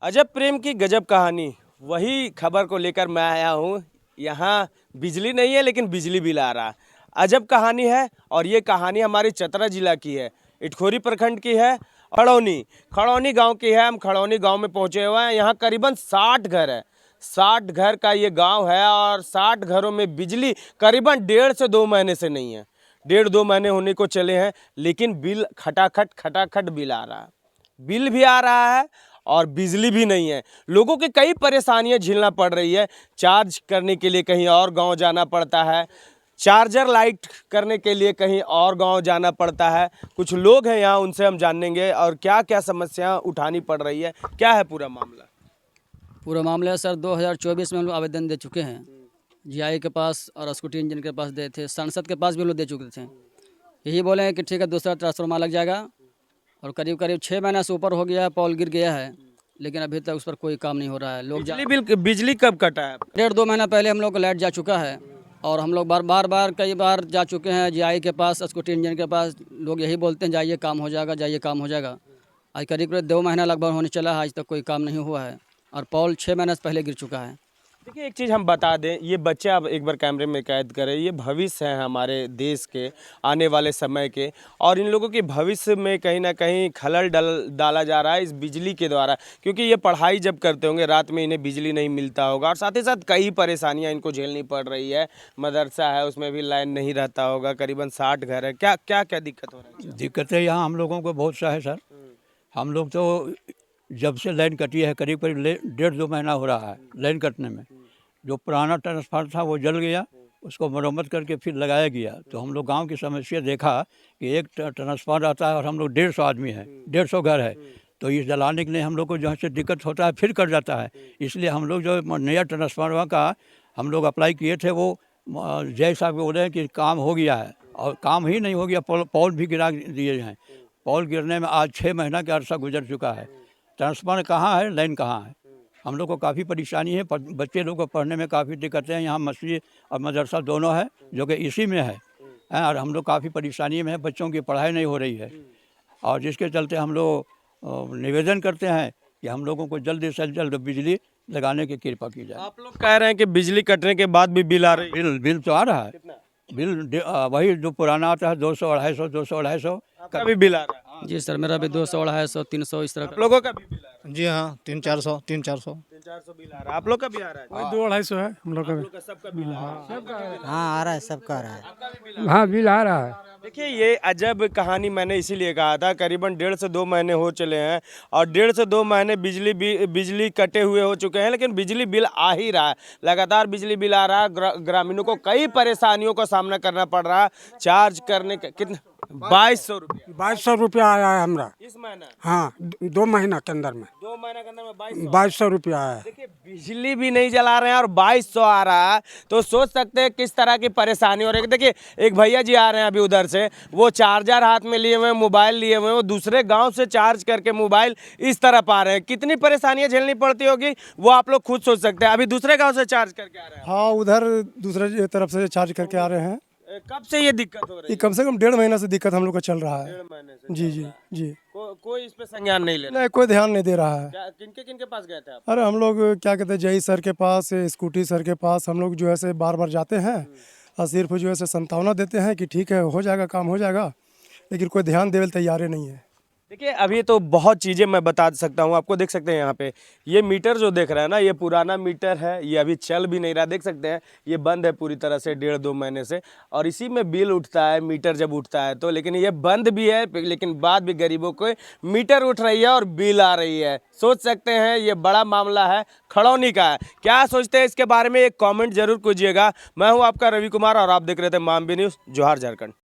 अजब प्रेम की गजब कहानी, वही खबर को लेकर मैं आया हूँ। यहाँ बिजली नहीं है लेकिन बिजली बिल आ रहा है। अजब कहानी है और ये कहानी हमारी चतरा जिला की है, इटखोरी प्रखंड की है। खड़ौनी गांव की है। हम खड़ौनी गांव में पहुंचे हुए हैं। यहाँ करीबन 60 घर है। 60 घर का ये गांव है और 60 घरों में बिजली करीबन 1.5 से 2 महीने से नहीं है। 1.5-2 महीने होने को चले हैं, लेकिन बिल खटाखट बिल आ रहा है। बिल भी आ रहा है और बिजली भी नहीं है। लोगों की कई परेशानियां झेलना पड़ रही है। चार्ज करने के लिए कहीं और गांव जाना पड़ता है, चार्जर लाइट करने के लिए कहीं और गांव जाना पड़ता है। कुछ लोग हैं यहाँ, उनसे हम जानेंगे और क्या क्या समस्या उठानी पड़ रही है, क्या है पूरा मामला। पूरा मामला सर 2024 में हम लोग आवेदन दे चुके हैं जीआई के पास और स्कूटी इंजन के पास दे थे, सांसद के पास भी हम लोग दे चुके थे। यही बोले हैं कि ठीक है दूसरा ट्रांसफार्मर लग जाएगा और करीब करीब 6 महीना से ऊपर हो गया है, पोल गिर गया है, लेकिन अभी तक उस पर कोई काम नहीं हो रहा है। लोग बिजली कब कटा है? 1.5-2 महीना पहले हम लोग को लाइट जा चुका है और हम लोग बार कई बार जा चुके हैं जीआई के पास, स्कूटी इंजन के पास। लोग यही बोलते हैं जाइए काम हो जाएगा, जाइए काम हो जाएगा। आज करीब करीब 2 महीना लगभग होने चला है, आज तक कोई काम नहीं हुआ है और पोल 6 महीने से पहले गिर चुका है। देखिए, एक चीज़ हम बता दें, ये बच्चे आप एक बार कैमरे में कैद करें, ये भविष्य है हमारे देश के आने वाले समय के, और इन लोगों के भविष्य में कहीं ना कहीं खलल डाला जा रहा है इस बिजली के द्वारा। क्योंकि ये पढ़ाई जब करते होंगे रात में इन्हें बिजली नहीं मिलता होगा और साथ ही साथ कई परेशानियां इनको झेलनी पड़ रही है। मदरसा है, उसमें भी लाइन नहीं रहता होगा। करीबन 60 घर है। क्या क्या क्या दिक्कत हो रही है? दिक्कतें यहाँ हम लोगों को बहुत सा है सर। हम लोग तो जब से लाइन कटी है करीब करीब 1.5-2 महीना हो रहा है लाइन कटने में। जो पुराना ट्रांसफार्मर था वो जल गया, उसको मरम्मत करके फिर लगाया गया। तो हम लोग गांव की समस्या देखा कि एक ट्रांसफार्मर आता है और हम लोग 150 आदमी हैं, 150 घर है, तो इस जलाने के लिए हम लोग को जहाँ से दिक्कत होता है फिर कट जाता है। इसलिए हम लोग जो नया ट्रांसफार्मर का हम लोग अप्लाई किए थे, वो जय साहब बोले हैं कि काम हो गया है, और काम ही नहीं हो गया। पोल भी गिरा दिए हैं। पोल गिरने में आज 6 महीना का अरसा गुजर चुका है। ट्रांसफार्मर कहाँ है, लाइन कहाँ है? हम लोग को काफ़ी परेशानी है। बच्चे लोग को पढ़ने में काफ़ी दिक्कतें हैं। यहाँ मस्जिद और मदरसा दोनों है जो कि इसी में है, और हम लोग काफ़ी परेशानी में है। बच्चों की पढ़ाई नहीं हो रही है, और जिसके चलते हम लोग निवेदन करते हैं कि हम लोगों को जल्द से जल्द बिजली लगाने की कृपा की जाए। आप लोग कह रहे हैं कि बिजली कटने के बाद भी बिल आ रही है। बिल तो आ रहा है। बिल वही जो पुराना आता है 200-250, 200-250 का भी बिल आ रहा है। जी सर, मेरा भी 200-250, 300 इस तरह आप लोगों का भी बिल आ रहा है? जी हाँ, 300-400, 300-400। 300-400 बिल आ रहा है। आप लोग का भी आ रहा है? 200-250 है हम लोग का भी। सबका बिल आ रहा है। हाँ आ रहा है, सबका आ रहा है। हाँ बिल आ रहा है। देखिए, ये अजब कहानी मैंने इसीलिए कहा था। करीबन 1.5 से 2 महीने हो चले हैं और 1.5 से 2 महीने बिजली कटे हुए हो चुके हैं, लेकिन बिजली बिल आ ही रहा है। लगातार बिजली बिल आ रहा है। ग्रामीणों को कई परेशानियों का सामना करना पड़ रहा है। चार्ज करने का कितना 2200 रुपया 2200 रुपया आया है हमरा इस महीना। हाँ 2 महीना के अंदर में 2 महीने के अंदर में 2200 2200 रुपया आया है। देखिए, बिजली भी नहीं जला रहे हैं और 2200 आ रहा है, तो सोच सकते हैं किस तरह की परेशानी हो रही है। देखिए, एक भैया जी आ रहे हैं अभी उधर से, वो चार्जर हाथ में लिए हुए हैं, मोबाइल लिए हुए हैं, वो दूसरे गांव से चार्ज करके मोबाइल इस तरफ आ रहे हैं। कितनी परेशानियां झेलनी पड़ती होगी वो आप लोग खुद सोच सकते हैं। अभी दूसरे गाँव से चार्ज करके आ रहे हैं। हाँ, उधर दूसरे तरफ से चार्ज करके आ रहे हैं। कब से ये दिक्कत हो रही ये है? कम से कम 1.5 महीना से दिक्कत हम लोग को चल रहा है। 1.5 महीने से जी जी जी। कोई इस पे संज्ञान नहीं ले रहा। नहीं, कोई ध्यान नहीं दे रहा है। किनके किनके पास गए थे आप? अरे हम लोग क्या कहते हैं, जय सर के पास, स्कूटी सर के पास हम लोग जो है से बार बार जाते हैं और सिर्फ जो है से संतावना देते हैं कि ठीक है हो जाएगा, काम हो जाएगा, लेकिन कोई ध्यान देने तैयार नहीं है। देखिए, अभी तो बहुत चीज़ें मैं बता सकता हूँ आपको। देख सकते हैं यहाँ पे ये मीटर जो देख रहे हैं ना, ये पुराना मीटर है। ये अभी चल भी नहीं रहा, देख सकते हैं ये बंद है पूरी तरह से 1.5-2 महीने से, और इसी में बिल उठता है मीटर जब उठता है तो। लेकिन ये बंद भी है, लेकिन बाद भी गरीबों को मीटर उठ रही है और बिल आ रही है। सोच सकते हैं ये बड़ा मामला है, खड़ौनी का है। क्या सोचते हैं इसके बारे में एक कॉमेंट जरूर कीजिएगा। मैं हूँ आपका रवि कुमार और आप देख रहे थे मामबी न्यूज़, जोहार झारखंड।